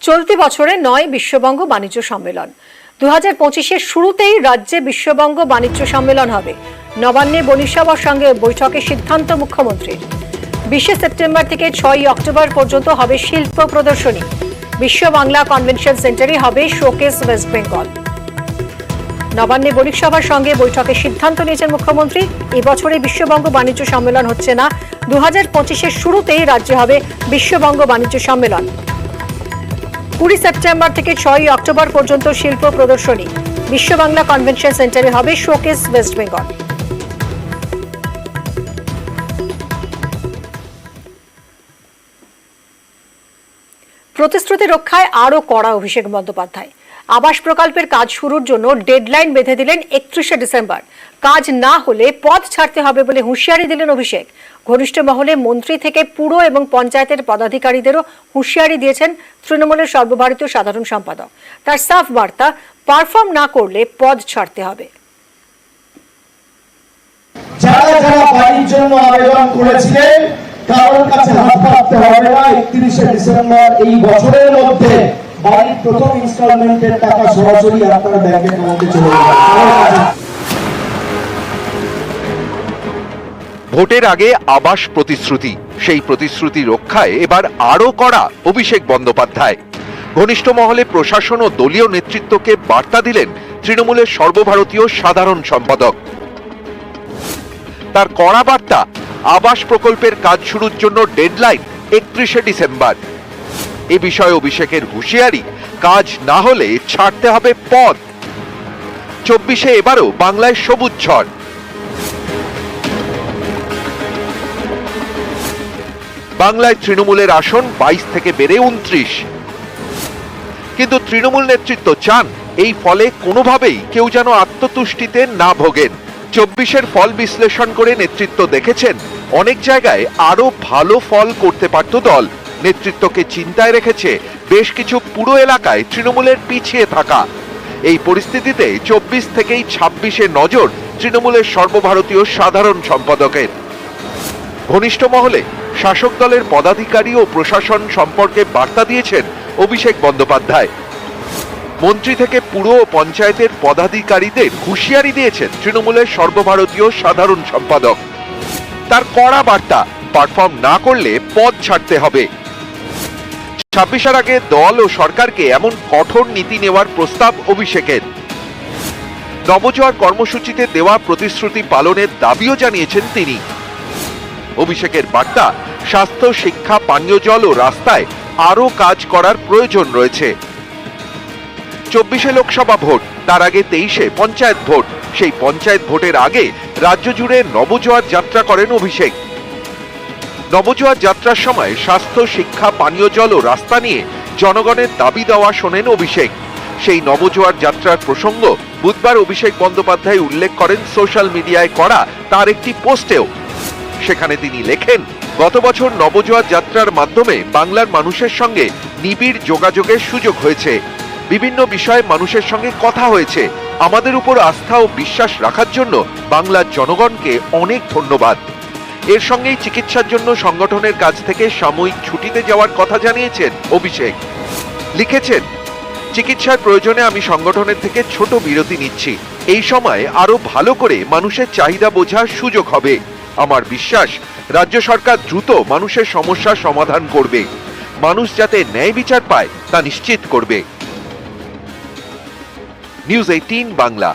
চলতি বছরে ৯ বিশ্ববঙ্গ বাণিজ্য সম্মেলন। 2025-এর শুরুতেই রাজ্যে বিশ্ববঙ্গ বাণিজ্য সম্মেলন হবে। নবান্নে বণিক সভার সঙ্গে বৈঠকে সিদ্ধান্ত মুখ্যমন্ত্রীর। 20 সেপ্টেম্বর থেকে 6 অক্টোবর পর্যন্ত হবে শিল্প প্রদর্শনী। বিশ্ব বাংলা কনভেনশন সেন্টারে হবে শোকেস ওয়েস্ট বেঙ্গল। নবান্নে বণিক সভার সঙ্গে বৈঠকে সিদ্ধান্ত নিয়েছেন মুখ্যমন্ত্রী। এবছরে বিশ্ববঙ্গ বাণিজ্য সম্মেলন হচ্ছে না, 2025-এর শুরুতেই রাজ্যে হবে বিশ্ববঙ্গ বাণিজ্য সম্মেলন। 20 সেপ্টেম্বর থেকে 6 অক্টোবর পর্যন্ত শিল্প প্রদর্শনী। বিশ্ব বাংলা কনভেনশন সেন্টারে হবে শোকেস ওয়েস্ট বেঙ্গল। প্রতিশ্রুতি রক্ষায় আরও কড়া অভিষেক বন্দ্যোপাধ্যায়। আবাস প্রকল্পের কাজ শুরুর জন্য ডেডলাইন বেঁধে দিলেন 31শে ডিসেম্বর। কাজ না হলে পদ ছাড়তে হবে বলে হুঁশিয়ারি দিলেন অভিষেক। ঘনিষ্ঠ মহলে মন্ত্রী থেকে পুর এবং পঞ্চায়েতের পদাধিকারীদেরও হুঁশিয়ারি দিয়েছেন তৃণমূলের সর্বভারতীয় সাধারণ সম্পাদক। তার সাফ বার্তা, পারফর্ম না করলে পদ ছাড়তে হবে। যারা যারা বাড়ির জন্য আবেদন করেছিলেন কারোর কাছে হাত পাততে হবে না। 31শে ডিসেম্বর এই বছরের মধ্যে বাড়ির প্রথম ইনস্টলমেন্টের টাকা সরাসরি আপনার ব্যাংক অ্যাকাউন্টে চলে যাবে। ভোটের আগে আবাস প্রতিশ্রুতি, সেই প্রতিশ্রুতি রক্ষায় এবার আরও কড়া অভিষেক বন্দ্যোপাধ্যায়। ঘনিষ্ঠ মহলে প্রশাসন ও দলীয় নেতৃত্বকে বার্তা দিলেন তৃণমূলের সর্বভারতীয় সাধারণ সম্পাদক। তার কড়া বার্তা, আবাস প্রকল্পের কাজ শুরুর জন্য ডেডলাইন 31শে ডিসেম্বর। এ বিষয়ে অভিষেকের হুঁশিয়ারি, কাজ না হলে ছাড়তে হবে পদ। 24-এ এবারও বাংলায় সবুজ ঝড়। বাংলায় তৃণমূলের আসন 22 থেকে বেড়ে 29। কিন্তু তৃণমূল নেতৃত্ব চান এই ফলে কোনোভাবেই কেউ যেন আত্মতুষ্টিতে না ভোগেন। 24-এর ফল বিশ্লেষণ করে নেতৃত্ব দেখেছেন অনেক জায়গায় আরো ভালো ফল করতে পারত দল। নেতৃত্বকে চিন্তায় রেখেছে বেশ কিছু পুরো এলাকায় তৃণমূলের পিছিয়ে থাকা। এই পরিস্থিতিতে 24 থেকেই 26-এ নজর তৃণমূলের সর্বভারতীয় সাধারণ সম্পাদকের। ঘনিষ্ঠ মহলে শাসক দলের পদাধিকারী ও প্রশাসন সম্পর্কে বার্তা দিয়েছেন অভিষেক বন্দ্যোপাধ্যায়। মন্ত্রী থেকে পুর ও পঞ্চায়েতের পদাধিকারীদের হুঁশিয়ারি দিয়েছেন তৃণমূলের সর্বভারতীয় সাধারণ সম্পাদক। তার কড়া বার্তা, পারফর্ম না করলে পদ ছাড়তে হবে। 26-এর আগে দল ও সরকারকে এমন কঠোর নীতি নেওয়ার প্রস্তাব অভিষেকের। নবজোয়ার কর্মসূচিতে দেওয়া প্রতিশ্রুতি পালনের দাবিও জানিয়েছেন তিনি। অভিষেকের বার্তা, স্বাস্থ্য, শিক্ষা, পানীয় জল ও রাস্তায় আরও কাজ করার প্রয়োজন রয়েছে। 24-এ লোকসভা ভোট, তার আগে 23-এ পঞ্চায়েত ভোট। সেই পঞ্চায়েত ভোটের আগে রাজ্য জুড়ে নবজোয়ার যাত্রা করেন অভিষেক। নবজোয়ার যাত্রার সময় স্বাস্থ্য, শিক্ষা, পানীয় জল ও রাস্তা নিয়ে জনগণের দাবি দেওয়া শোনেন অভিষেক। সেই নবজোয়ার যাত্রার প্রসঙ্গ বুধবার অভিষেক বন্দ্যোপাধ্যায় উল্লেখ করেন সোশ্যাল মিডিয়ায় করা তার একটি পোস্টেও। সেখানে তিনি লেখেন, গত বছর নবজোয়ার যাত্রার মাধ্যমে বাংলার মানুষের সঙ্গে নিবিড় যোগাযোগের সুযোগ হয়েছে। বিভিন্ন বিষয়ে মানুষের সঙ্গে কথা হয়েছে। আমাদের উপর আস্থা ও বিশ্বাস রাখার জন্য বাংলার জনগণকে অনেক ধন্যবাদ। এর সঙ্গেই চিকিৎসার জন্য সংগঠনের কাছ থেকে সাময়িক ছুটিতে যাওয়ার কথা জানিয়েছেন অভিষেক। লিখেছেন, চিকিৎসার প্রয়োজনে আমি সংগঠনের থেকে ছোট বিরতি নিচ্ছি। এই সময় আরো ভালো করে মানুষের চাহিদা বোঝার সুযোগ হবে। আমার বিশ্বাস রাজ্য সরকার দ্রুত মানুষের সমস্যার সমাধান করবে। মানুষ যাতে ন্যায় বিচার পায় তা নিশ্চিত করবে। নিউজ 18 বাংলা।